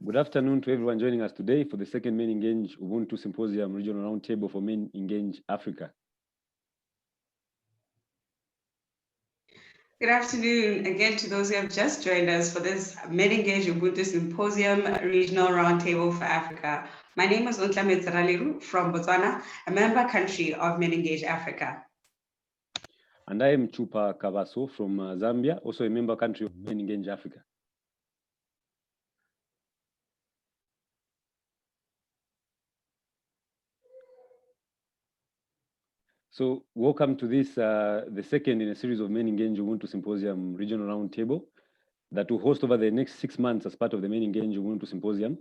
Good afternoon to everyone joining us today for the second MenEngage Ubuntu Symposium Regional Roundtable for MenEngage Africa. Good afternoon again to those who have just joined us for this MenEngage Ubuntu Symposium Regional Roundtable for Africa. My name is Untlame Tsaraliru from Botswana, a member country of MenEngage Africa. And I am Chupa Kavaso from Zambia, also a member country of MenEngage Africa. So welcome to this, the second in a series of MenEngage Ubuntu Symposium Regional Roundtable that will host over the next 6 months as part of the MenEngage Ubuntu Symposium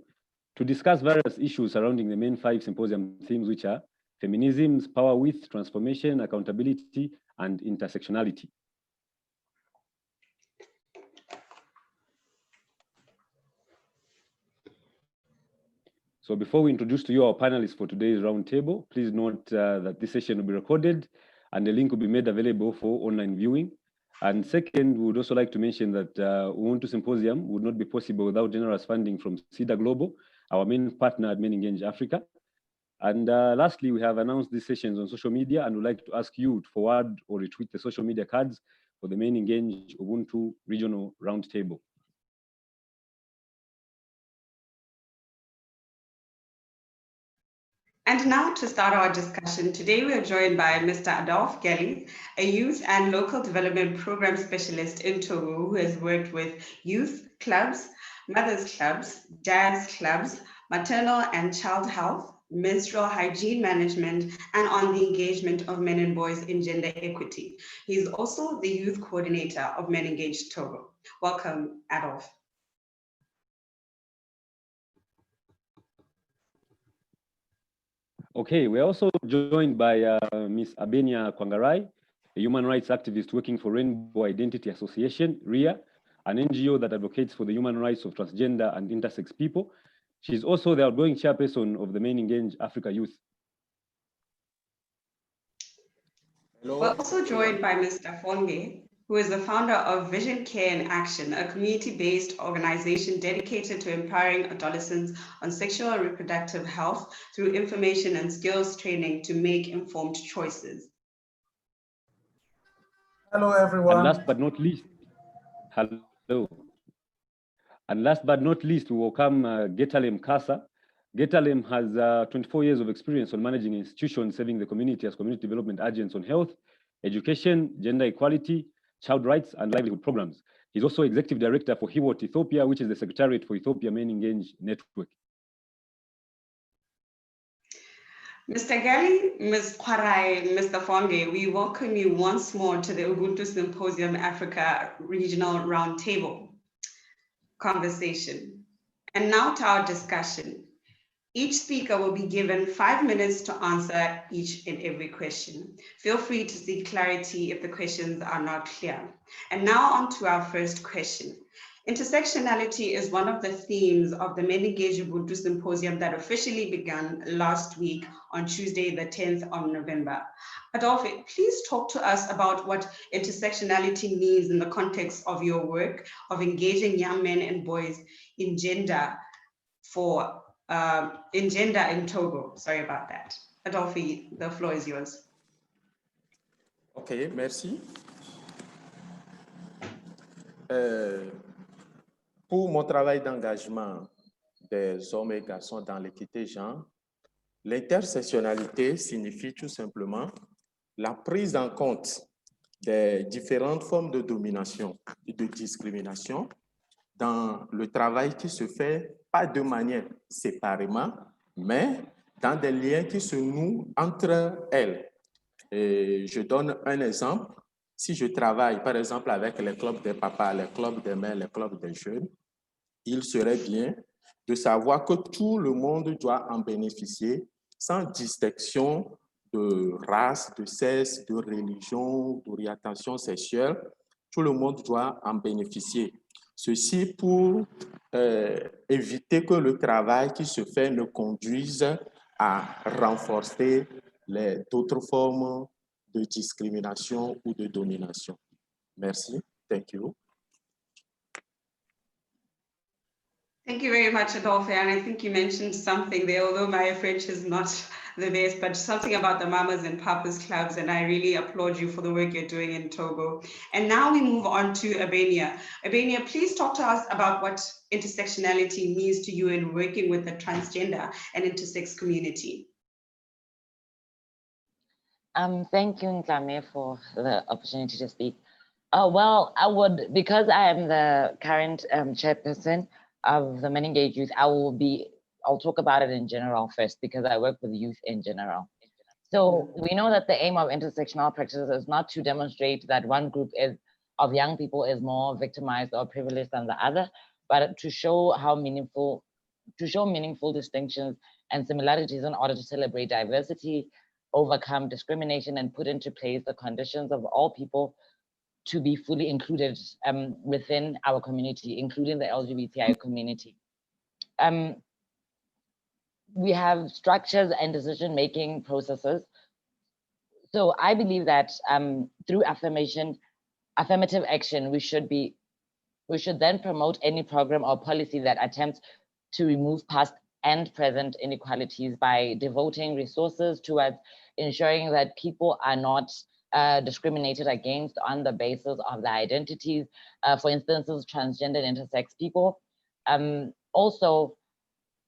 to discuss various issues surrounding the main 5 symposium themes, which are feminisms, power with, transformation, accountability, and intersectionality. So before we introduce to you our panelists for today's roundtable, please note that this session will be recorded and the link will be made available for online viewing. And second, we would also like to mention that Ubuntu Symposium would not be possible without generous funding from CEDA Global, our main partner at MenEngage Africa. And lastly, we have announced these sessions on social media and would like to ask you to forward or retweet the social media cards for the MenEngage Ubuntu Regional Roundtable. And now to start our discussion, today we are joined by Mr. Adolphe Gelly, a youth and local development program specialist in Togo who has worked with youth clubs, mothers clubs, dads clubs, maternal and child health, menstrual hygiene management, and on the engagement of men and boys in gender equity. He is also the youth coordinator of MenEngage Togo. Welcome, Adolphe. Okay, we're also joined by Ms. Abenia Kwangarai, a human rights activist working for Rainbow Identity Association, RIA, an NGO that advocates for the human rights of transgender and intersex people. She's also the outgoing chairperson of the MenEngage Africa Youth. Hello. We're also joined by Mr. Fonge, who is the founder of Vision Care in Action, a community-based organization dedicated to empowering adolescents on sexual and reproductive health through information and skills training to make informed choices. Hello, everyone. And last but not least, hello. And last but not least, we welcome Getalem Kasa. Getalem has 24 years of experience on managing institutions serving the community as community development agents on health, education, gender equality, child rights, and livelihood programs. He's also executive director for HIWOT Ethiopia, which is the secretariat for Ethiopia MenEngage Network. Mr. Gali, Ms. Kwarai, Mr. Fonge, we welcome you once more to the Ubuntu Symposium Africa Regional Roundtable conversation. And now to our discussion. Each speaker will be given 5 minutes to answer each and every question. Feel free to seek clarity if the questions are not clear. And now on to our first question. Intersectionality is one of the themes of the MenEngage Ubuntu Symposium that officially began last week on Tuesday, the 10th of November. Adolphe, please talk to us about what intersectionality means in the context of your work of engaging young men and boys in gender in Togo. Sorry about that. Adolphe, the floor is yours. Okay, merci. Pour mon travail d'engagement des hommes et garçons dans l'équité genre, l'intersectionnalité signifie tout simplement la prise en compte des différentes formes de domination et de discrimination dans le travail qui se fait pas de manière séparément, mais dans des liens qui se nouent entre elles. Et je donne un exemple. Si je travaille, par exemple, avec les clubs des papas, les clubs des mères, les clubs des jeunes, il serait bien de savoir que tout le monde doit en bénéficier sans distinction de race, de sexe, de religion, d'orientation sexuelle. Tout le monde doit en bénéficier. Ceci pour éviter que le travail qui se fait ne conduise à renforcer d'autres formes de discrimination ou de domination. Merci. Thank you. Thank you very much, Adolphe. And I think you mentioned something there, although my French is not the best, but something about the Mamas and Papas clubs. And I really applaud you for the work you're doing in Togo. And now we move on to Albania. Albania, please talk to us about what intersectionality means to you in working with the transgender and intersex community. Thank you, Nklame, for the opportunity to speak. Well, I would, because I am the current chairperson of the MenEngage Youth, I'll talk about it in general first, because I work with youth in general. So we know that the aim of intersectional practices is not to demonstrate that one group of young people is more victimized or privileged than the other, but to show meaningful distinctions and similarities in order to celebrate diversity, overcome discrimination, and put into place the conditions of all people to be fully included within our community, including the LGBTI community. We have structures and decision-making processes. So I believe that through affirmative action, we should then promote any program or policy that attempts to remove past and present inequalities by devoting resources towards ensuring that people are not discriminated against on the basis of their identities, for instance, transgender and intersex people. Also,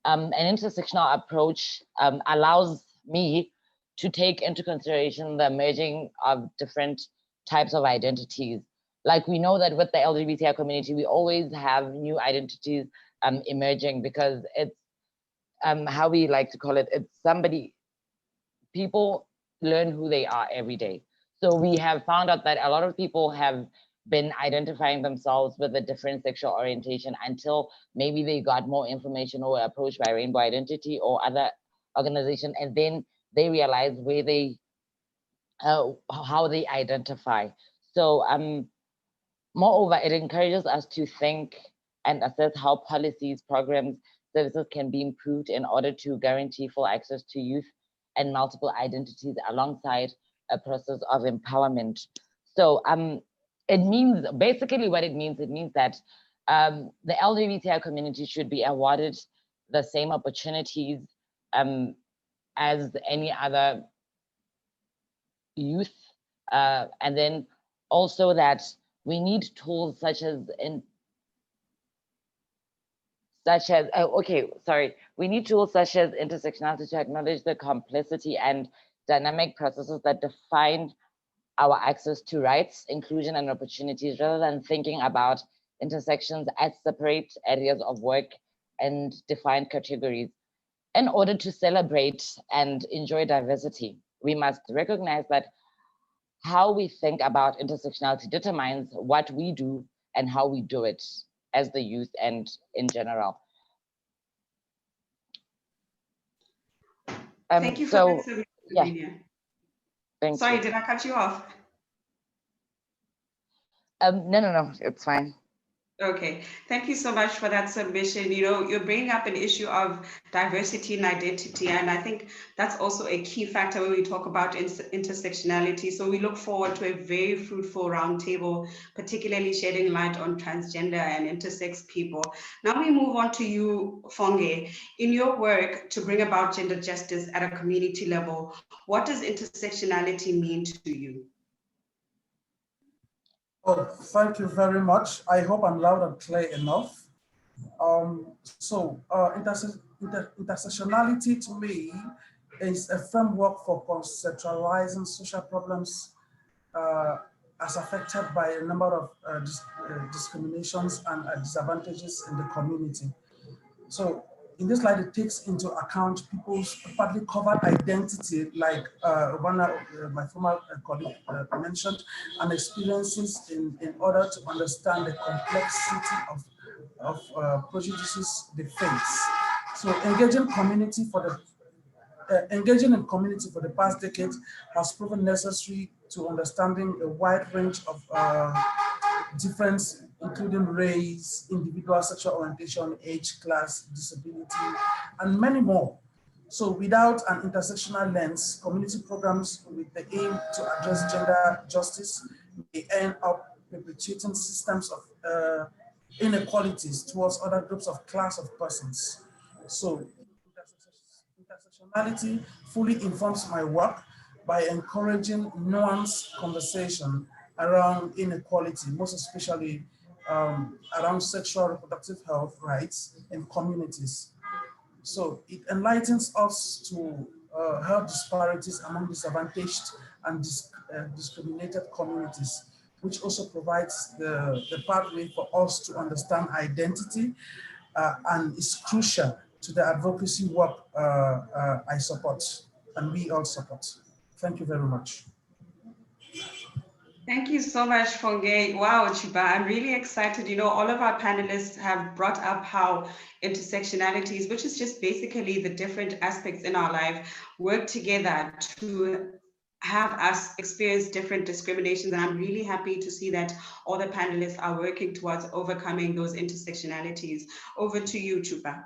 an intersectional approach allows me to take into consideration the merging of different types of identities. Like, we know that with the LGBTI community, we always have new identities emerging, because it's how we like to call it, people learn who they are every day. So we have found out that a lot of people have been identifying themselves with a different sexual orientation until maybe they got more information or were approached by Rainbow Identity or other organizations, and then they realize how they identify. So moreover, it encourages us to think and assess how policies, programs, services can be improved in order to guarantee full access to youth and multiple identities alongside a process of empowerment. So it means, basically what it means that the LGBTI community should be awarded the same opportunities as any other youth. And then also that we need tools such as we need tools such as intersectionality to acknowledge the complexity and dynamic processes that define our access to rights, inclusion, and opportunities, rather than thinking about intersections as separate areas of work and defined categories. In order to celebrate and enjoy diversity, we must recognize that how we think about intersectionality determines what we do and how we do it as the youth and in general. Thank you for that. Yeah. Sorry, did I cut you off? No, it's fine. Okay, thank you so much for that submission. You know, you're bringing up an issue of diversity and identity, and I think that's also a key factor when we talk about intersectionality. So we look forward to a very fruitful roundtable, particularly shedding light on transgender and intersex people. Now we move on to you, Fonge. In your work to bring about gender justice at a community level, what does intersectionality mean to you? Oh, thank you very much. I hope I'm loud and clear enough. Intersectionality to me is a framework for conceptualizing social problems as affected by a number of discriminations and disadvantages in the community. So in this slide, it takes into account people's partly covered identity, like my former colleague mentioned, and experiences in order to understand the complexity of prejudices they face. So engaging in community for the past decade has proven necessary to understanding a wide range of difference, including race, individual sexual orientation, age, class, disability, and many more. So without an intersectional lens, community programs with the aim to address gender justice may end up perpetuating systems of inequalities towards other groups of class of persons. So intersectionality fully informs my work by encouraging nuanced conversation around inequality, most especially around sexual reproductive health rights in communities. So it enlightens us to health disparities among disadvantaged and discriminated communities, which also provides the pathway for us to understand identity and is crucial to the advocacy work I support and we all support. Thank you very much. Thank you so much, Fonge. Wow, Chiba, I'm really excited. You know, all of our panelists have brought up how intersectionalities, which is just basically the different aspects in our life, work together to have us experience different discriminations. And I'm really happy to see that all the panelists are working towards overcoming those intersectionalities. Over to you, Chupa.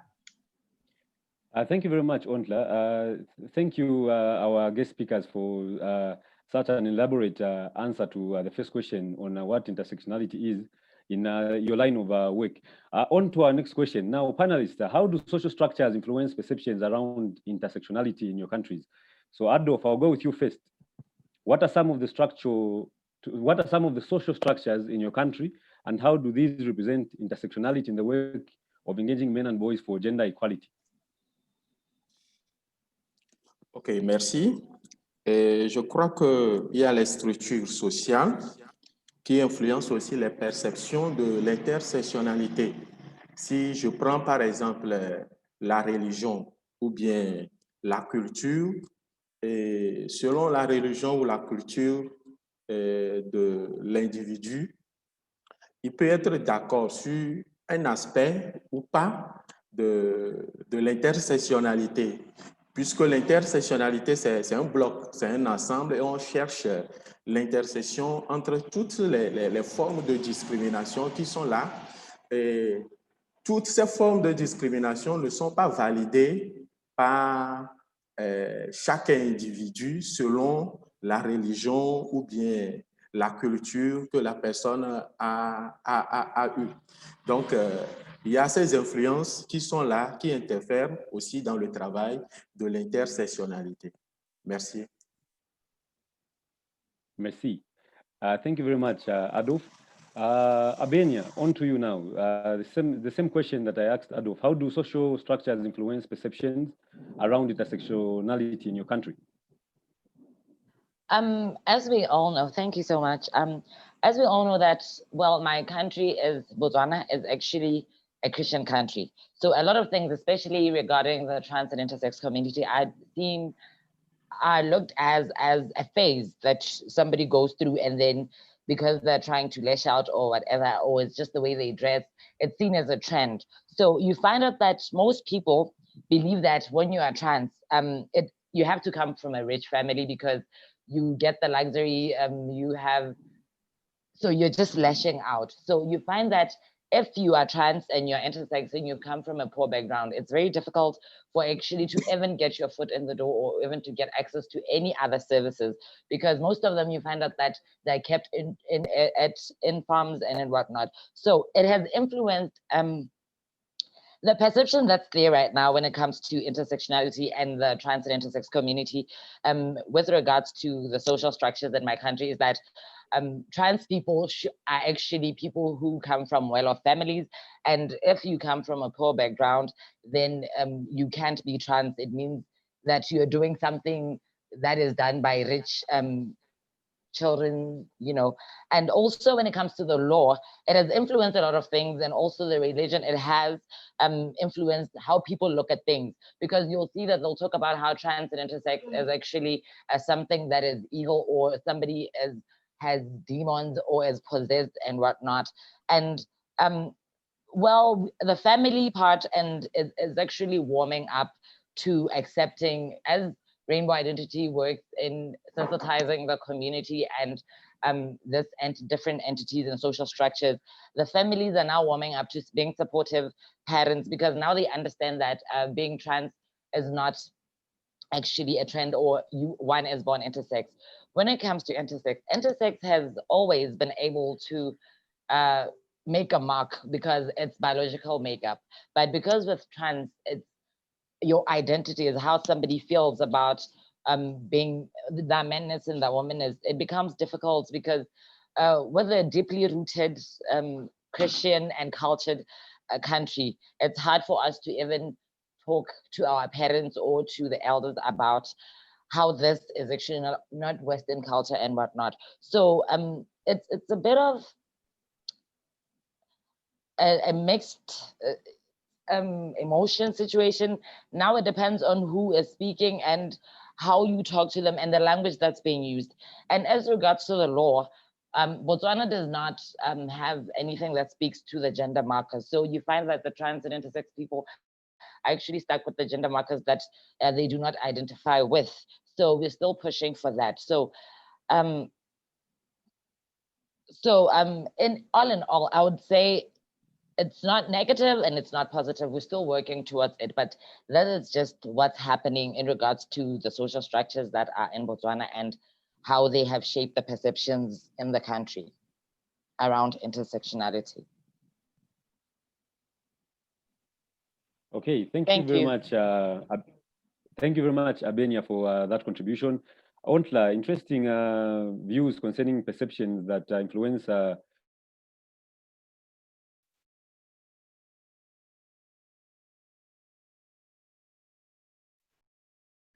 Thank you very much, Ontla. Thank you, our guest speakers, for such an elaborate answer to the first question on what intersectionality is in your line of work. On to our next question. Now, panelists, how do social structures influence perceptions around intersectionality in your countries? So, Adolf, I'll go with you first. What are some of the social structures in your country, and how do these represent intersectionality in the work of engaging men and boys for gender equality? Ok, merci. Et je crois qu'il y a les structures sociales qui influencent aussi les perceptions de l'intersectionnalité. Si je prends par exemple la religion ou bien la culture, et selon la religion ou la culture de l'individu, il peut être d'accord sur un aspect ou pas de l'intersectionnalité, puisque l'intersectionnalité, c'est un bloc, c'est un ensemble et on cherche l'intersection entre toutes les formes de discrimination qui sont là. Et toutes ces formes de discrimination ne sont pas validées par chaque individu selon la religion ou bien la culture que la personne a eue. Donc, il y a ces influences qui sont là, qui interfèrent aussi dans le travail de l'intersectionnalité. Merci. Merci. Thank you very much, Adolf. Abenia, on to you now. The same question that I asked Adolf. How do social structures influence perceptions around intersectionality in your country? As we all know, thank you so much. As we all know that, well, my country is, Botswana is actually a Christian country. So a lot of things, especially regarding the trans and intersex community, are looked as a phase that somebody goes through, and then because they're trying to lash out or whatever, or it's just the way they dress, it's seen as a trend. So you find out that most people believe that when you are trans, you have to come from a rich family because you get the luxury, so you're just lashing out. So you find that if you are trans and you're intersex and you come from a poor background, it's very difficult for actually to even get your foot in the door or even to get access to any other services, because most of them you find out that they're kept in farms and in whatnot. So it has influenced the perception that's clear right now when it comes to intersectionality and the trans and intersex community with regards to the social structures in my country is that trans people are actually people who come from well-off families. And if you come from a poor background, then you can't be trans. It means that you're doing something that is done by rich children, you know. And also when it comes to the law, it has influenced a lot of things, and also the religion, it has influenced how people look at things, because you'll see that they'll talk about how trans and intersex is actually something that is evil, or somebody has demons or is possessed and whatnot. And well, the family part and is actually warming up to accepting, as rainbow identity works in sensitizing the community and this different entities and social structures. The families are now warming up to being supportive parents, because now they understand that being trans is not actually a trend, or one is born intersex. When it comes to intersex, intersex has always been able to make a mark because it's biological makeup. But because with trans, it's your identity is how somebody feels about being the manness and the womanness. It becomes difficult because with a deeply rooted Christian and cultured country, it's hard for us to even talk to our parents or to the elders about how this is actually not Western culture and whatnot. So it's a bit of a mixed emotion situation. Now it depends on who is speaking and how you talk to them and the language that's being used. And as regards to the law, Botswana does not have anything that speaks to the gender markers. So you find that the trans and intersex people are actually stuck with the gender markers that they do not identify with. So we're still pushing for that. So in all, I would say it's not negative and it's not positive. We're still working towards it, but that is just what's happening in regards to the social structures that are in Botswana and how they have shaped the perceptions in the country around intersectionality. Okay, thank you very much. Thank you very much, Abenia, for that contribution. Ontla, interesting views concerning perceptions that influence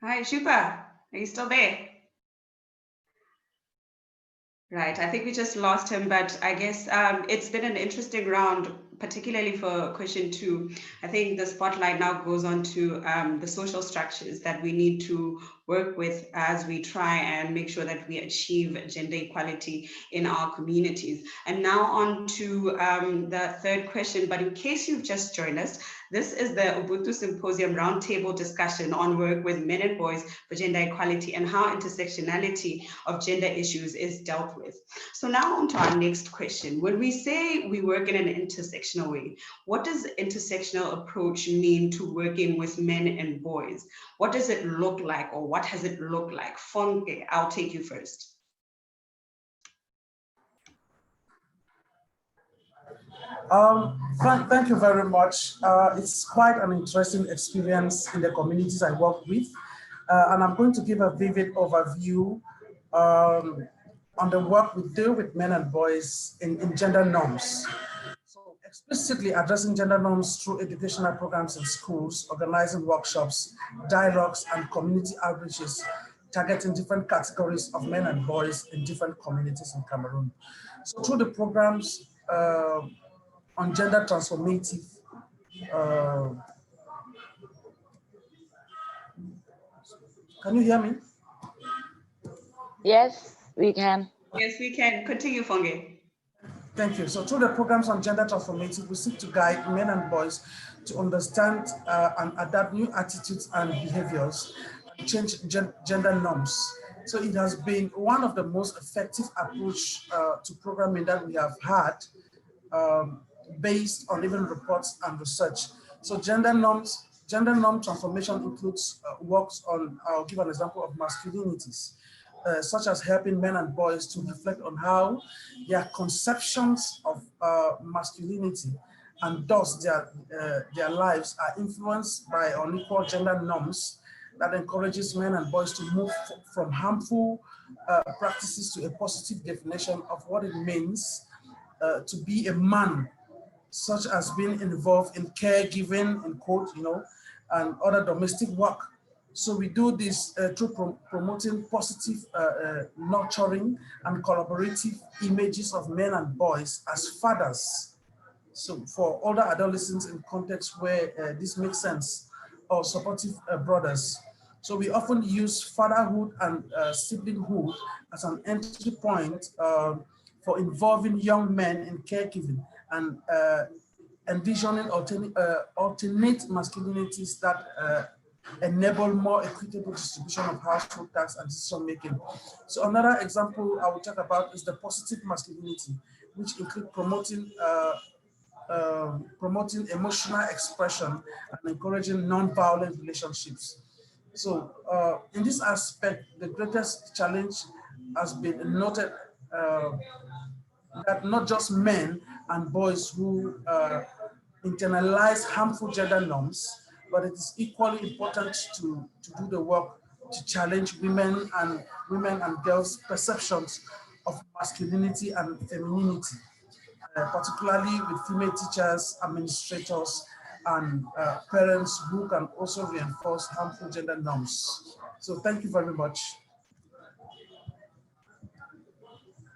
Hi, Shupa, are you still there? Right, I think we just lost him, but I guess it's been an interesting round, particularly for question 2. I think the spotlight now goes on to the social structures that we need to work with as we try and make sure that we achieve gender equality in our communities. And now on to the third question, but in case you've just joined us, this is the Ubuntu Symposium Roundtable discussion on work with men and boys for gender equality and how intersectionality of gender issues is dealt with. So now on to our next question. When we say we work in an intersectional way, what does intersectional approach mean to working with men and boys? What does it look like, or what has it looked like? Fonke, I'll take you first. Thank you very much. It's quite an interesting experience in the communities I work with. And I'm going to give a vivid overview on the work we do with men and boys in gender norms. So explicitly addressing gender norms through educational programs in schools, organizing workshops, dialogues, and community outreaches, targeting different categories of men and boys in different communities in Cameroon. So through the programs, on gender transformative. Can you hear me? Yes, we can. Yes, we can. Continue, Fonge. Thank you. So through the programs on gender transformative, we seek to guide men and boys to understand and adapt new attitudes and behaviors and change gender norms. So it has been one of the most effective approach to programming that we have had, based on even reports and research. So gender norm transformation includes works on, I'll give an example of masculinities, such as helping men and boys to reflect on how their conceptions of masculinity and thus their lives are influenced by unequal gender norms that encourages men and boys to move from harmful practices to a positive definition of what it means to be a man, such as being involved in caregiving, in quote, and other domestic work. So we do this through promoting positive nurturing and collaborative images of men and boys as fathers. So for older adolescents in contexts where this makes sense, or supportive brothers. So we often use fatherhood and siblinghood as an entry point for involving young men in caregiving and envisioning alternate masculinities that enable more equitable distribution of household tasks and decision making. So another example I will talk about is the positive masculinity, which include promoting emotional expression and encouraging non-violent relationships. So in this aspect, the greatest challenge has been noted that not just men and boys who internalize harmful gender norms, but it is equally important to do the work to challenge women and girls' perceptions of masculinity and femininity, particularly with female teachers, administrators, and parents who can also reinforce harmful gender norms. So thank you very much.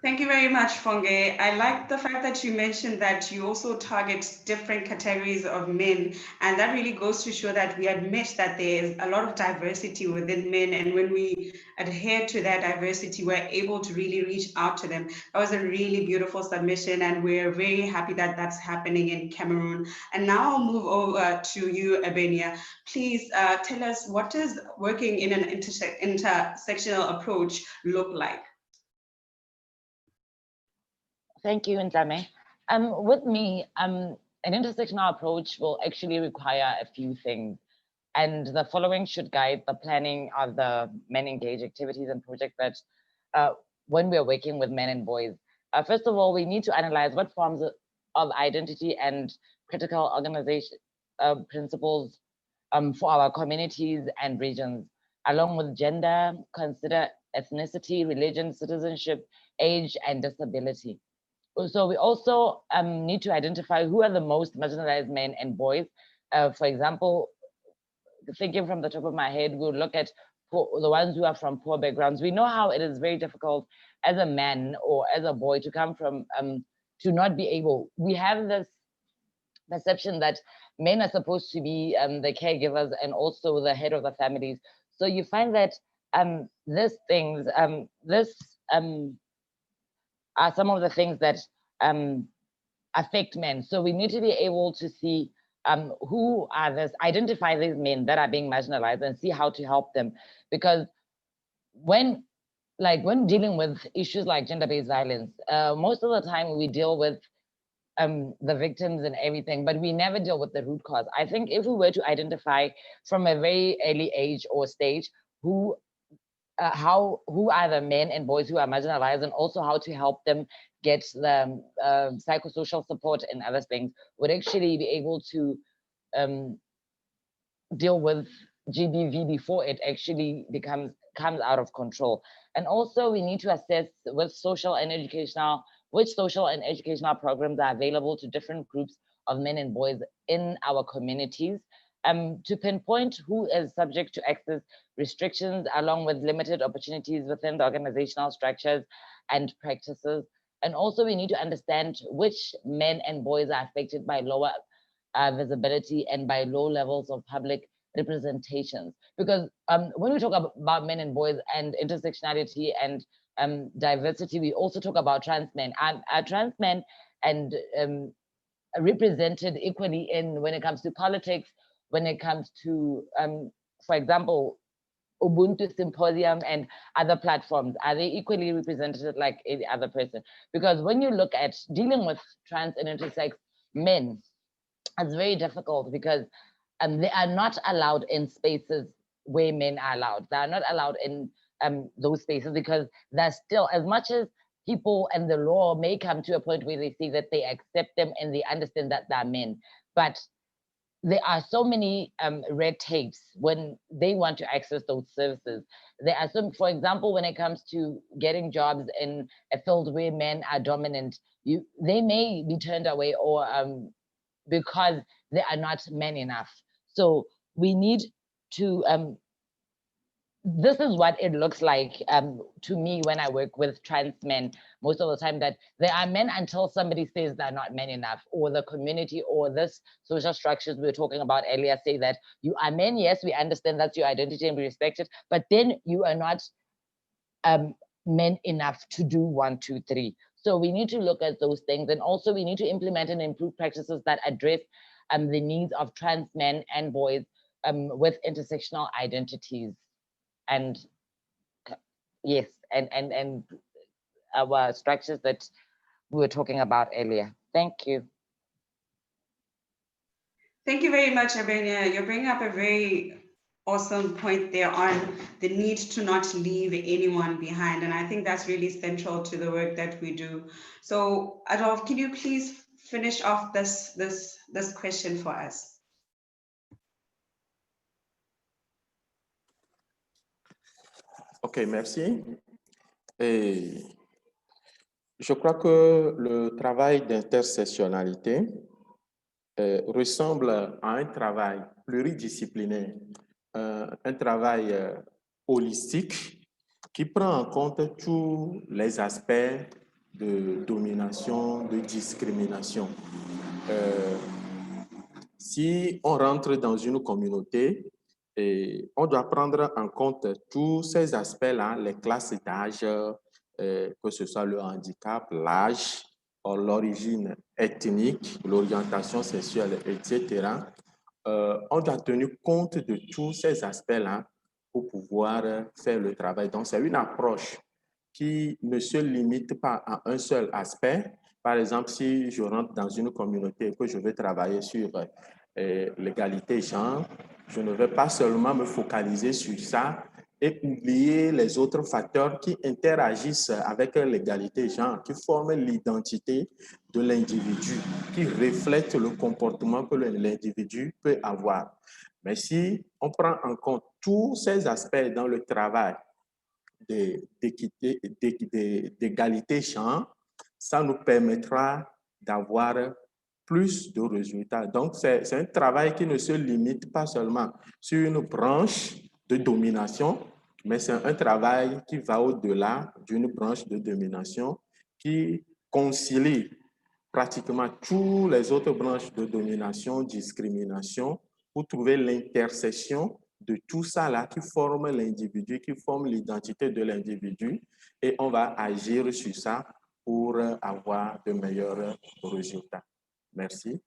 Thank you very much, Fonge. I like the fact that you mentioned that you also target different categories of men, and that really goes to show that we admit that there is a lot of diversity within men, and when we adhere to that diversity, we're able to really reach out to them. That was a really beautiful submission, and we're very happy that that's happening in Cameroon. And now I'll move over to you, Abenia. Please tell us, what does working in an intersectional approach look like? Thank you, Nzame. With me, an intersectional approach will actually require a few things, and the following should guide the planning of the MenEngage activities and projects that when we're working with men and boys. First of all, we need to analyze what forms of identity and critical organization principles for our communities and regions. Along with gender, consider ethnicity, religion, citizenship, age, and disability. So we also need to identify who are the most marginalized men and boys. For example, thinking from the top of my head, we'll look at the ones who are from poor backgrounds. We know how it is very difficult as a man or as a boy to come from, to not be able. We have this perception that men are supposed to be the caregivers and also the head of the families. So you find that these things, are some of the things that affect men. So we need to be able to see who are this, identify these men that are being marginalized and see how to help them. Because when dealing with issues like gender-based violence, most of the time we deal with the victims and everything, but we never deal with the root cause. I think if we were to identify from a very early age or stage who are the men and boys who are marginalized, and also how to help them get the psychosocial support and other things, would actually be able to deal with GBV before it actually comes out of control. And also we need to assess which social and educational programs are available to different groups of men and boys in our communities, to pinpoint who is subject to access restrictions along with limited opportunities within the organizational structures and practices. And also we need to understand which men and boys are affected by lower visibility and by low levels of public representations. Because when we talk about men and boys and intersectionality and diversity, we also talk about trans men. Are trans men and represented equally when it comes to politics, when it comes to, for example, Ubuntu Symposium and other platforms? Are they equally represented like any other person? Because when you look at dealing with trans and intersex men, it's very difficult because they are not allowed in spaces where men are allowed. They are not allowed in those spaces because they're still, as much as people and the law may come to a point where they see that they accept them and they understand that they're men, but there are so many red tapes when they want to access those services. There are some, for example, when it comes to getting jobs in a field where men are dominant, they may be turned away or because they are not men enough. So we need to, this is what it looks like to me when I work with trans men most of the time, that they are men until somebody says they're not men enough, or the community or this social structures we were talking about earlier say that you are men. Yes, we understand that's your identity and we respect it, but then you are not men enough to do 1, 2, 3. So we need to look at those things, and also we need to implement and improve practices that address the needs of trans men and boys with intersectional identities. And yes, and our structures that we were talking about earlier. Thank you. Thank you very much, Abenia. You're bringing up a very awesome point there on the need to not leave anyone behind. And I think that's really central to the work that we do. So Adolf, can you please finish off this question for us? Ok, merci. Et je crois que le travail d'intersectionnalité ressemble à un travail pluridisciplinaire, un travail holistique qui prend en compte tous les aspects de domination, de discrimination. Si on rentre dans une communauté, et on doit prendre en compte tous ces aspects-là, les classes d'âge, que ce soit le handicap, l'âge, l'origine ethnique, l'orientation sexuelle, etc. On doit tenir compte de tous ces aspects-là pour pouvoir faire le travail. Donc, c'est une approche qui ne se limite pas à un seul aspect. Par exemple, si je rentre dans une communauté et que je veux travailler sur l'égalité genre, je ne vais pas seulement me focaliser sur ça et oublier les autres facteurs qui interagissent avec l'égalité genre, qui forment l'identité de l'individu, qui reflètent le comportement que l'individu peut avoir. Mais si on prend en compte tous ces aspects dans le travail d'égalité genre, ça nous permettra d'avoir plus de résultats. Donc, c'est un travail qui ne se limite pas seulement sur une branche de domination, mais c'est un travail qui va au-delà d'une branche de domination, qui concilie pratiquement toutes les autres branches de domination, discrimination, pour trouver l'intersection de tout ça là qui forme l'individu, qui forme l'identité de l'individu, et on va agir sur ça pour avoir de meilleurs résultats. Merci.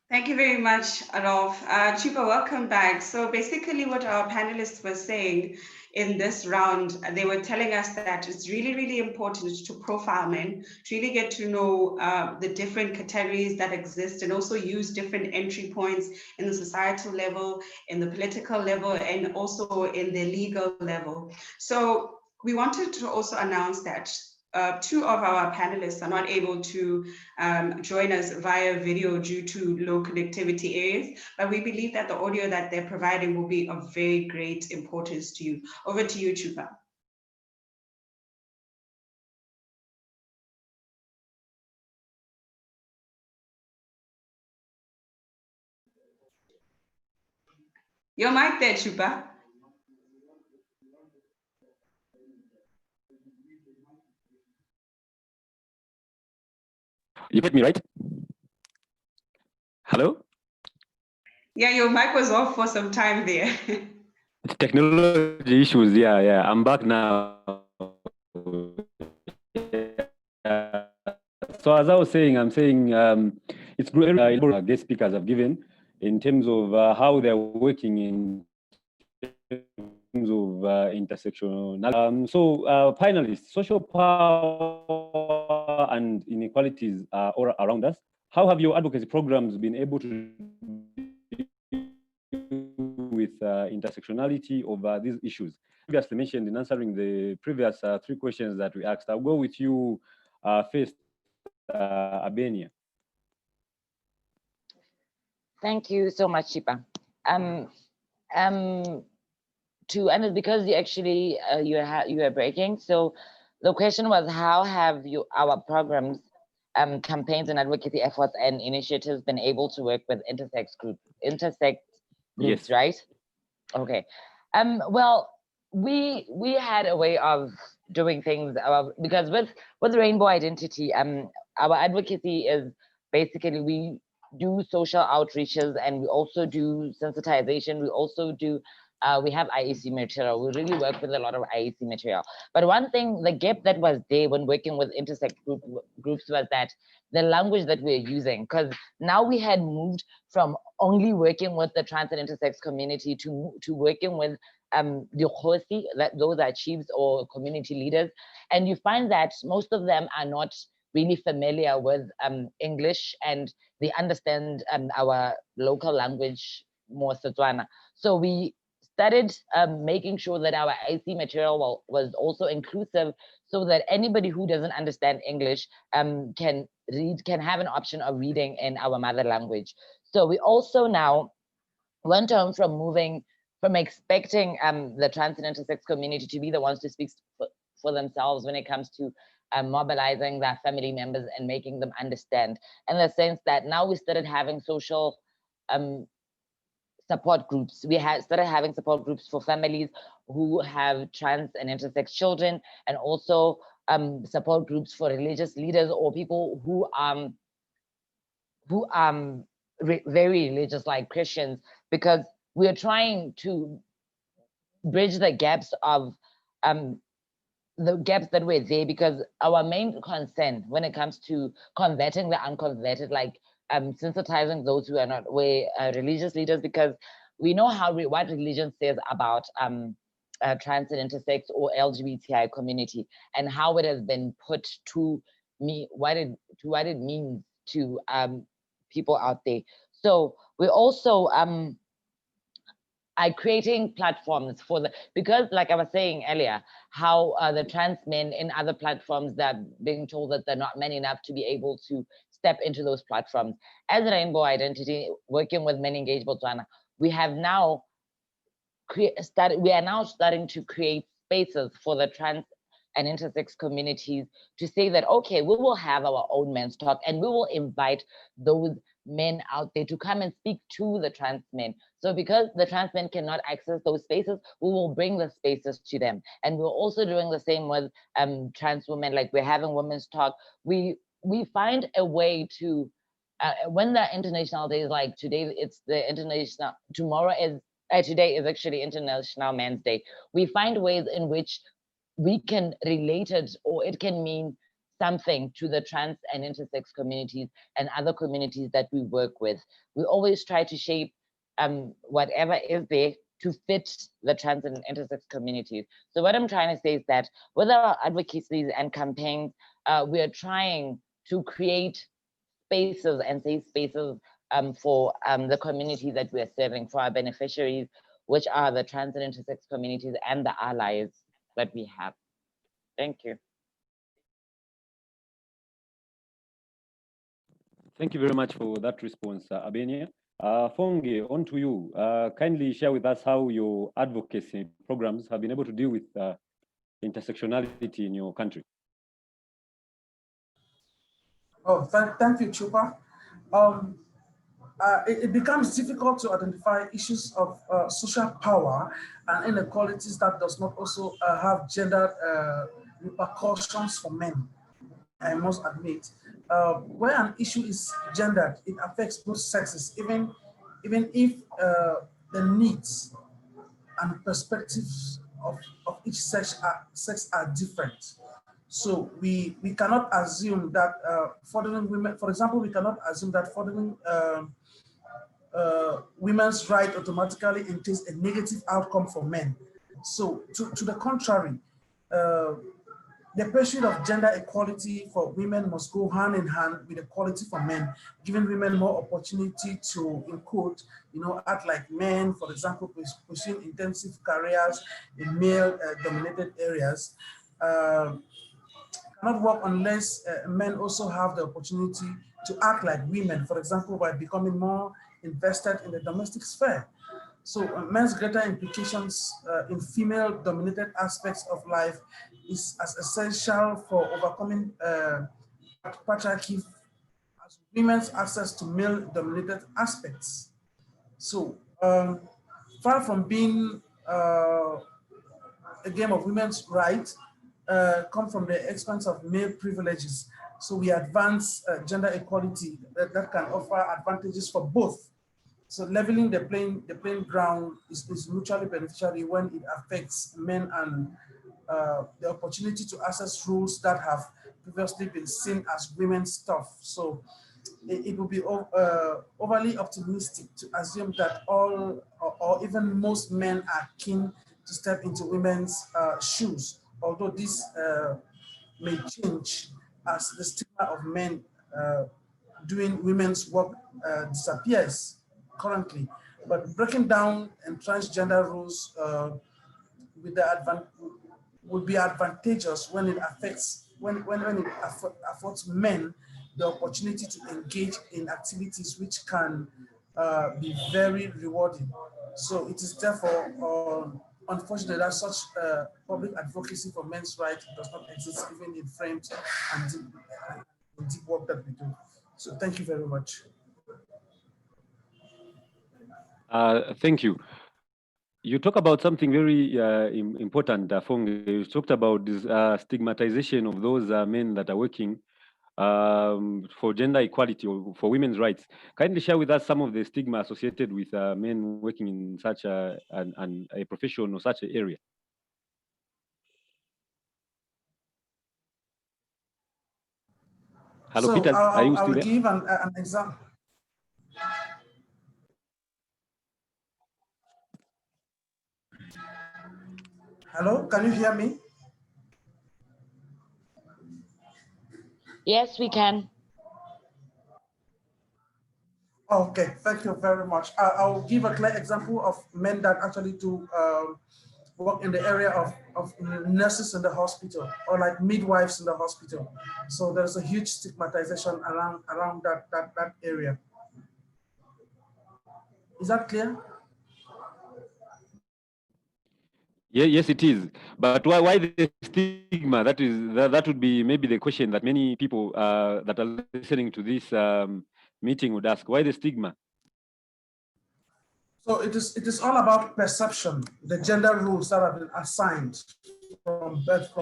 Thank you very much, Adolf. Chupa, welcome back. So basically what our panelists were saying in this round, they were telling us that it's really, really important to profile men, to really get to know the different categories that exist, and also use different entry points in the societal level, in the political level, and also in the legal level. So we wanted to also announce that two of our panelists are not able to join us via video due to low connectivity areas, but we believe that the audio that they're providing will be of very great importance to you. Over to you, Chupa. Your mic there, Chupa. You heard me, right? Hello? Yeah, your mic was off for some time there. Technology issues, yeah. I'm back now. So as I was saying, it's great guest speakers have given in terms of how they're working in terms of intersectional. So panelists, social power and inequalities are all around us. How have your advocacy programs been able to with intersectionality of these issues? Previously mentioned in answering the previous three questions that we asked. I'll go with you first, Abenia. Thank you so much, Chipa. And because you actually you are breaking, so the question was, how have our programs, campaigns and advocacy efforts and initiatives been able to work with intersex groups, yes. Right? Okay. Well, we had a way of doing things because with rainbow identity, our advocacy is basically we do social outreaches and we also do sensitization. We also do we have IEC material. We really work with a lot of IEC material. But one thing, the gap that was there when working with intersex groups was that the language that we're using, because now we had moved from only working with the trans and intersex community to working with the Khosi, those are chiefs or community leaders. And you find that most of them are not really familiar with English, and they understand our local language more, Setswana. So we started making sure that our IC material was also inclusive, so that anybody who doesn't understand English can have an option of reading in our mother language. So we also now went on from expecting the trans and intersex community to be the ones to speak for themselves when it comes to mobilizing their family members and making them understand, in the sense that now we started having social support groups. We started having support groups for families who have trans and intersex children, and also support groups for religious leaders or people who very religious, like Christians, because we are trying to bridge the gaps of that were there, because our main concern when it comes to converting the unconverted, like sensitizing those who are not religious leaders, because we know what religion says about trans and intersex or LGBTI community, and how it has been put to what it means to people out there. So we also are creating platforms because like I was saying earlier, how the trans men in other platforms, that being told that they're not men enough to be able to step into those platforms. As a Rainbow Identity, working with MenEngage Botswana, we are now starting to create spaces for the trans and intersex communities to say that, okay, we will have our own men's talk, and we will invite those men out there to come and speak to the trans men. So because the trans men cannot access those spaces, we will bring the spaces to them. And we're also doing the same with trans women, like we're having women's talk. We find a way to, when the international days, like today, it's the international, today is actually International Men's Day. We find ways in which we can relate it, or it can mean something to the trans and intersex communities and other communities that we work with. We always try to shape whatever is there to fit the trans and intersex communities. So what I'm trying to say is that with our advocacies and campaigns, we are trying to create spaces and safe spaces for the community that we are serving, for our beneficiaries, which are the trans and intersex communities and the allies that we have. Thank you. Thank you very much for that response, Abenia. Fonge, on to you. Kindly share with us how your advocacy programs have been able to deal with intersectionality in your country. Oh, thank you, Chupa. It becomes difficult to identify issues of social power and inequalities that does not also have gender repercussions for men, I must admit. Where an issue is gendered, it affects both sexes, even if the needs and perspectives of each sex are different. So we cannot assume that furthering women, for example, we cannot assume that furthering women's right automatically entails a negative outcome for men. So to the contrary, the pursuit of gender equality for women must go hand in hand with equality for men, giving women more opportunity to, in quote, act like men, for example, pursuing intensive careers in male-dominated areas. Cannot work unless men also have the opportunity to act like women, for example, by becoming more invested in the domestic sphere. So men's greater implications in female-dominated aspects of life is as essential for overcoming patriarchy as women's access to male-dominated aspects. So far from being a game of women's rights, come from the expense of male privileges. So we advance gender equality that can offer advantages for both. So leveling the playing ground is mutually beneficial when it affects men and the opportunity to access roles that have previously been seen as women's stuff. So it would be overly optimistic to assume that all or even most men are keen to step into women's shoes, although this may change as the stigma of men doing women's work disappears currently. But breaking down and transgender rules would be advantageous when it affects when it affords men the opportunity to engage in activities which can be very rewarding. So it is therefore unfortunate that such public advocacy for men's rights does not exist even in framed and deep work that we do. So thank you very much. Thank you. You talk about something very important, Fong. You talked about this stigmatization of those men that are working for gender equality or for women's rights. Kindly share with us some of the stigma associated with men working in such a profession or such an area. Hello, So Peter, are you I still will there? give an example. Hello, can you hear me? Yes, we can. Okay, thank you very much. I'll give a clear example of men that actually do work in the area of nurses in the hospital or like midwives in the hospital. So there's a huge stigmatization around that area. Is that clear? Yeah, yes, it is. But why the stigma? That would be maybe the question that many people that are listening to this meeting would ask. Why the stigma? So it is all about perception, the gender rules that have been assigned from birth,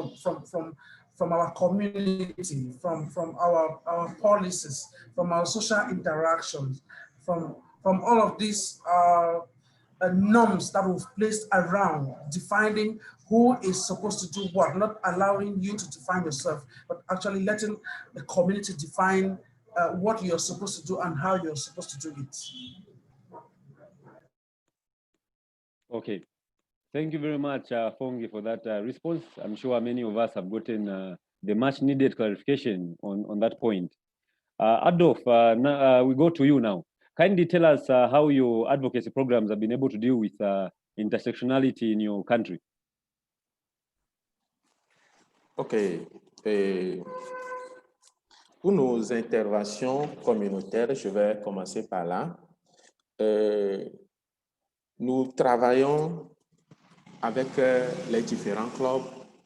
from our community, from our policies, from our social interactions, from all of these norms that we've placed around defining who is supposed to do what, not allowing you to define yourself, but actually letting the community define what you're supposed to do and how you're supposed to do it. Okay. Thank you very much, Fongi, for that response. I'm sure many of us have gotten the much needed clarification on that point. Adolf, we go to you now. Kindly tell us how your advocacy programs have been able to deal with intersectionality in your country. OK. Pour nos interventions communautaires, je vais commencer par là. Nous travaillons avec les différents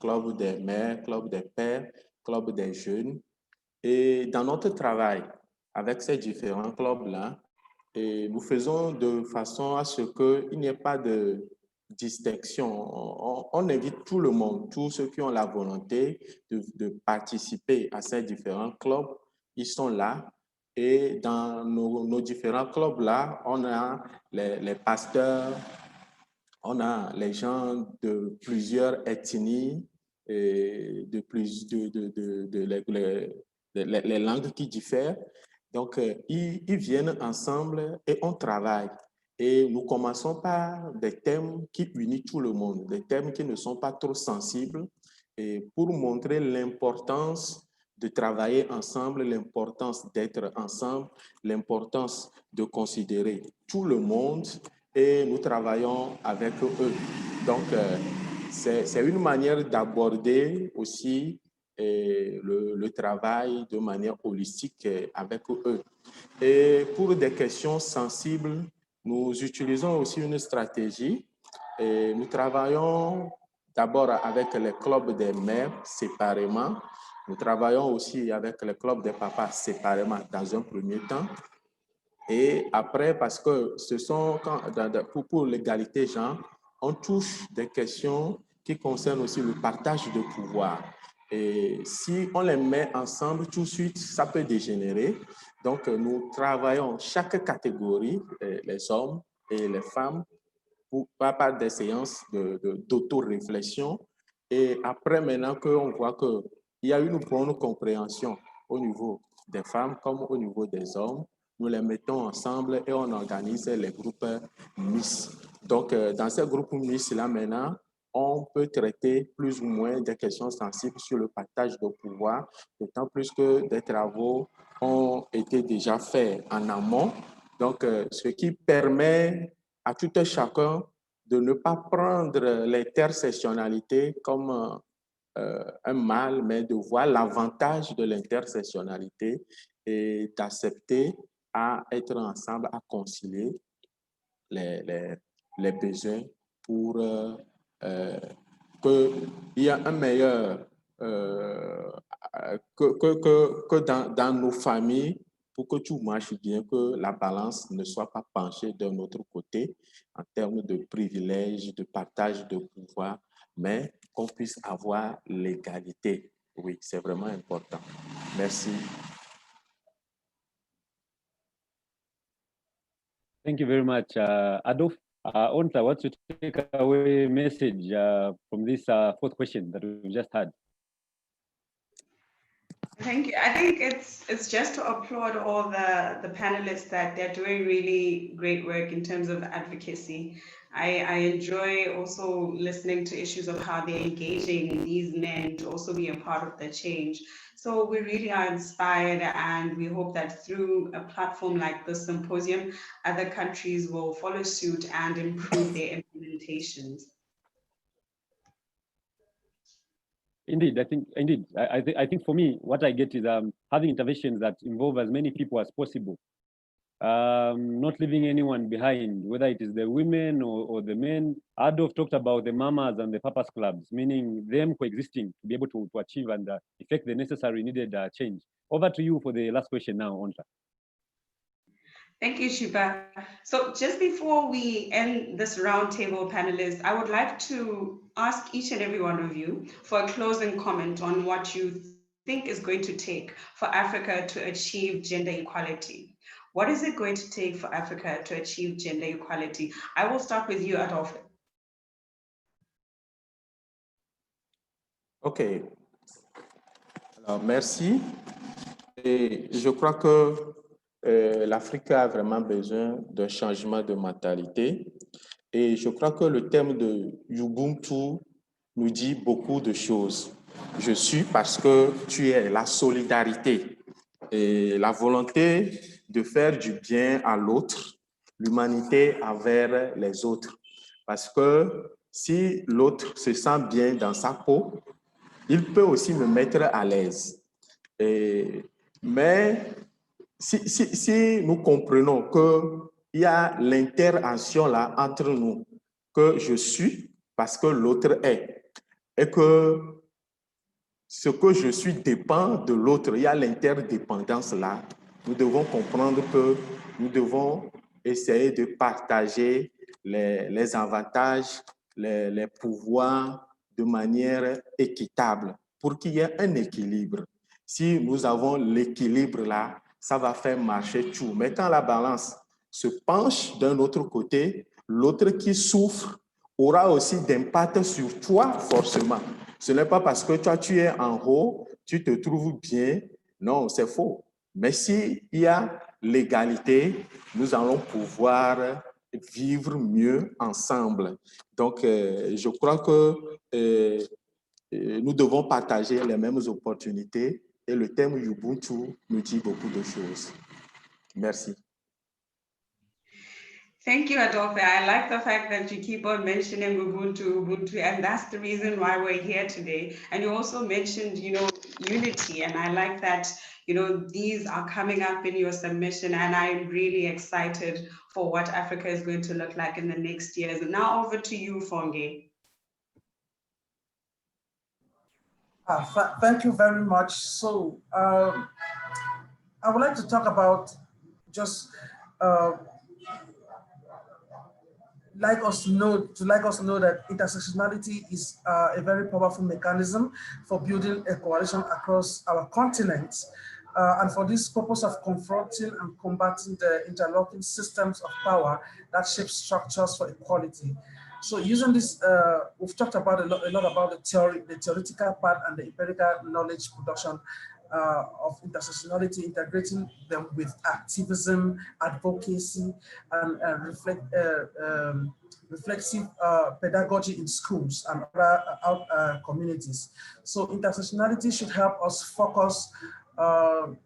clubs des mères, clubs des pères, clubs des jeunes. Et dans notre travail avec ces différents clubs-là, nous faisons de façon à ce qu'il n'y ait pas de distinction. On invite tout le monde, tous ceux qui ont la volonté de participer à ces différents clubs, ils sont là. Et dans nos différents clubs-là, on a les pasteurs, on a les gens de plusieurs ethnies, et les langues qui diffèrent. Donc, ils viennent ensemble et on travaille. Et nous commençons par des thèmes qui unissent tout le monde, des thèmes qui ne sont pas trop sensibles, et pour montrer l'importance de travailler ensemble, l'importance d'être ensemble, l'importance de considérer tout le monde, et nous travaillons avec eux. Donc, c'est une manière d'aborder aussi le travail de manière holistique avec eux. Et pour des questions sensibles, nous utilisons aussi une stratégie. Et nous travaillons d'abord avec les clubs des mères séparément. Nous travaillons aussi avec les clubs des papas séparément dans un premier temps. Et après, parce que ce sont, pour l'égalité genre, on touche des questions qui concernent aussi le partage de pouvoir. Et si on les met ensemble, tout de suite, ça peut dégénérer. Donc, nous travaillons chaque catégorie, les hommes et les femmes, par des séances d'auto-réflexion. Et après, maintenant qu'on voit qu'il y a une bonne compréhension au niveau des femmes comme au niveau des hommes, nous les mettons ensemble et on organise les groupes Miss. Donc, dans ces groupes Miss-là, maintenant, on peut traiter plus ou moins des questions sensibles sur le partage de pouvoir, d'autant plus que des travaux ont été déjà faits en amont. Donc, ce qui permet à tout un chacun de ne pas prendre l'intersectionnalité comme un mal, mais de voir l'avantage de l'intersectionnalité et d'accepter à être ensemble, à concilier les besoins pour qu'il y ait un meilleur, que dans nos familles, pour que tout marche bien, que la balance ne soit pas penchée d'un autre côté en termes de privilèges, de partage de pouvoir, mais qu'on puisse avoir l'égalité. Oui, c'est vraiment important. Merci. Thank you very much, Adolf. Onta, what's your takeaway message from this fourth question that we just had? Thank you. I think it's just to applaud all the panelists that they're doing really great work in terms of advocacy. I enjoy also listening to issues of how they're engaging these men to also be a part of the change. So we really are inspired, and we hope that through a platform like this symposium, other countries will follow suit and improve their implementations. Indeed, I think for me, what I get is having interventions that involve as many people as possible, not leaving anyone behind, whether it is the women or the men. Adolf talked about the mamas and the papas clubs, meaning them coexisting to be able to achieve and effect the necessary needed change. Over to you for the last question now, Onta. Thank you, Shuba. So just before we end this roundtable, panelists, I would like to ask each and every one of you for a closing comment on what you think is going to take for Africa to achieve gender equality. What is it going to take for Africa to achieve gender equality? I will start with you, Adolphe. OK. Alors, merci. Et je crois que l'Afrique a vraiment besoin d'un changement de mentalité. Et je crois que le thème de Ubuntu nous dit beaucoup de choses. Je suis parce que tu es la solidarité et la volonté de faire du bien à l'autre, l'humanité envers les autres. Parce que si l'autre se sent bien dans sa peau, il peut aussi me mettre à l'aise. Mais si nous comprenons qu'il y a l'interaction là entre nous, que je suis parce que l'autre est, et que ce que je suis dépend de l'autre, il y a l'interdépendance là, nous devons comprendre que nous devons essayer de partager les avantages, les pouvoirs de manière équitable pour qu'il y ait un équilibre. Si nous avons l'équilibre là, ça va faire marcher tout. Mais quand la balance se penche d'un autre côté, l'autre qui souffre aura aussi d'impact sur toi forcément. Ce n'est pas parce que toi, tu es en haut, tu te trouves bien. Non, c'est faux. Mais s'il y a l'égalité, nous allons pouvoir vivre mieux ensemble. Donc, je crois que nous devons partager les mêmes opportunités et le thème Ubuntu nous dit beaucoup de choses. Merci. Thank you, Adolphe. I like the fact that you keep on mentioning Ubuntu, and that's the reason why we're here today. And you also mentioned, unity, and I like that, these are coming up in your submission, and I'm really excited for what Africa is going to look like in the next years. And now over to you, Fonge. Thank you very much. So I would like to talk about just like us know that intersectionality is a very powerful mechanism for building a coalition across our continent. And for this purpose of confronting and combating the interlocking systems of power that shape structures for equality. So using this, we've talked about a lot about the theoretical part and the empirical knowledge production of intersectionality, integrating them with activism, advocacy, and reflexive pedagogy in schools and other communities. So intersectionality should help us focus on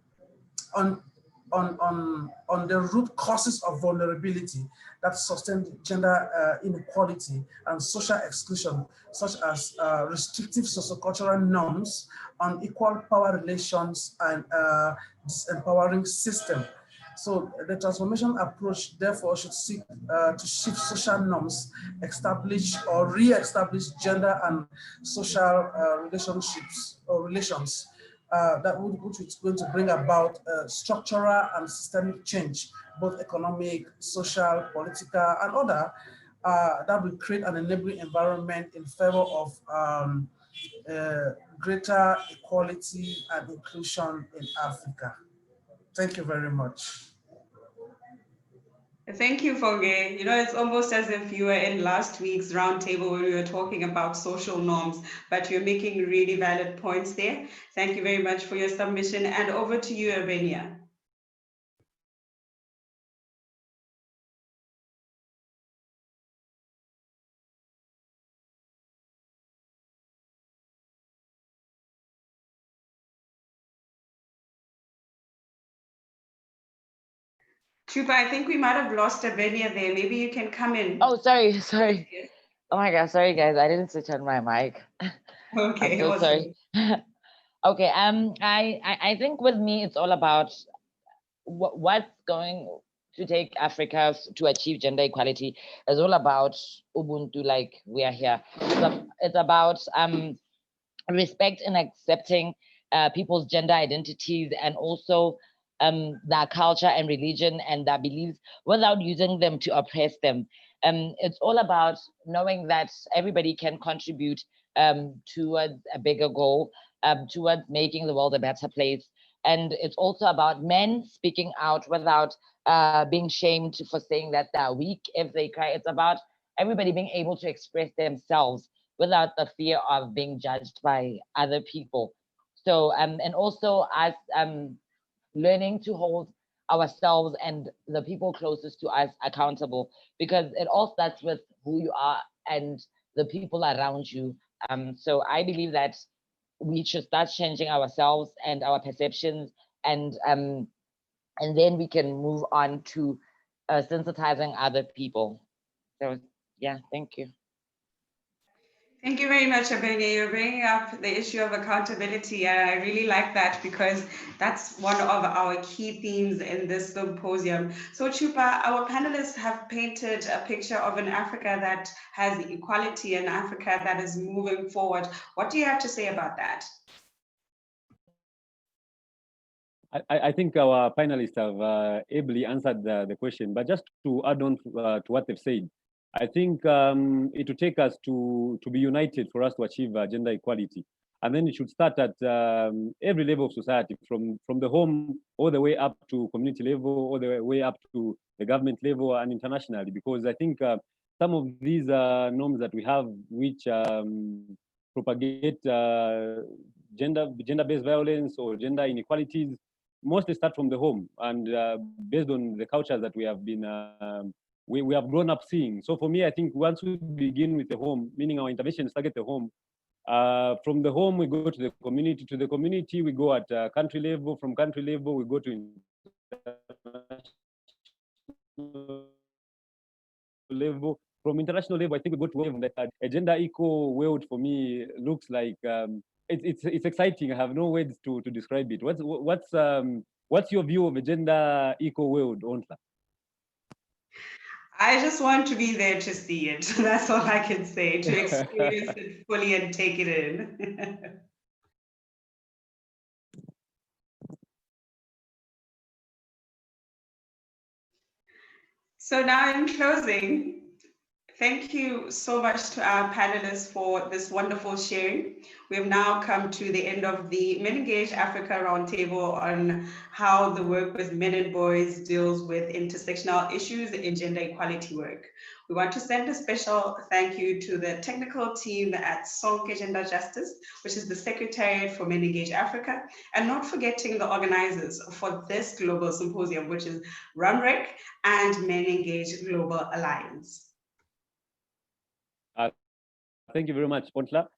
on the root causes of vulnerability that sustain gender inequality and social exclusion, such as restrictive sociocultural norms, unequal power relations, and disempowering system. So the transformation approach, therefore, should seek to shift social norms, establish or re-establish gender and social relationships or relations which is going to bring about structural and systemic change, both economic, social, political, and other, that will create an enabling environment in favor of greater equality and inclusion in Africa. Thank you very much. Thank you, Foge. You know, it's almost as if you were in last week's roundtable when we were talking about social norms, but you're making really valid points there. Thank you very much for your submission. And over to you, Albania. Chupa, I think we might have lost Albania there. Maybe you can come in. Oh, sorry. Oh my God, sorry guys, I didn't switch on my mic. Okay, I'm so awesome. sorry. Okay, I think with me it's all about what's going to take Africa to achieve gender equality. It's all about Ubuntu, like we are here. It's about respect and accepting people's gender identities, and also their culture and religion and their beliefs without using them to oppress them. It's all about knowing that everybody can contribute towards a bigger goal, towards making the world a better place. And it's also about men speaking out without being shamed for saying that they're weak if they cry. It's about everybody being able to express themselves without the fear of being judged by other people. So, and also us learning to hold ourselves and the people closest to us accountable, because it all starts with who you are and the people around you. So I believe that we should start changing ourselves and our perceptions, and then we can move on to sensitizing other people. So yeah, thank you. Thank you very much, Albania. You're bringing up the issue of accountability, and I really like that because that's one of our key themes in this symposium. So, Chupa, our panelists have painted a picture of an Africa that has equality, an Africa that is moving forward. What do you have to say about that? I think our panelists have ably answered the question, but just to add on to what they've said, I think it will take us to be united for us to achieve gender equality. And then it should start at every level of society, from the home all the way up to community level, all the way up to the government level and internationally, because I think some of these norms that we have, which propagate gender-based violence or gender inequalities, mostly start from the home, and based on the cultures that we have been we have grown up seeing. So for me, I think once we begin with the home, meaning our interventions target the home, from the home we go to the community we go at country level, from country level we go to level, from international level I think we go to level that a gender equal world for me looks like it's exciting. I have no words to describe it. What's your view of a gender equal world, Ontla? I just want to be there to see it. That's all I can say, to experience it fully and take it in. So now in closing, thank you so much to our panelists for this wonderful sharing. We have now come to the end of the MenEngage Africa Roundtable on how the work with men and boys deals with intersectional issues in gender equality work. We want to send a special thank you to the technical team at Sonke Gender Justice, which is the Secretariat for MenEngage Africa, and not forgetting the organizers for this global symposium, which is RUMREC and MenEngage Global Alliance. Thank you very much, Ontla.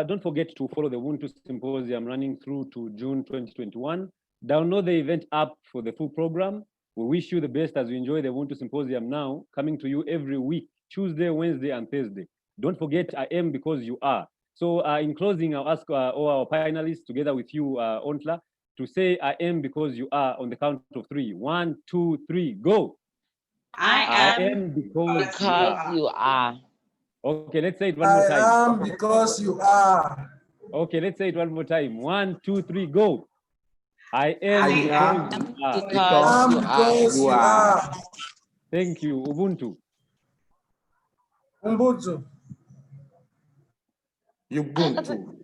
Don't forget to follow the Ubuntu Symposium running through to June 2021. Download the event app for the full program. We wish you the best as you enjoy the Ubuntu Symposium now, coming to you every week, Tuesday, Wednesday, and Thursday. Don't forget, I am because you are. So in closing, I'll ask all our panelists together with you, Ontla, to say I am because you are on the count of 3. 1, 2, 3, go. I am because you are. Okay, let's say it one more time. I am because you are. Okay, let's say it one more time. 1, 2, 3, go. I am I because am you are. Because you are. Thank you. Ubuntu. Ubuntu. Ubuntu.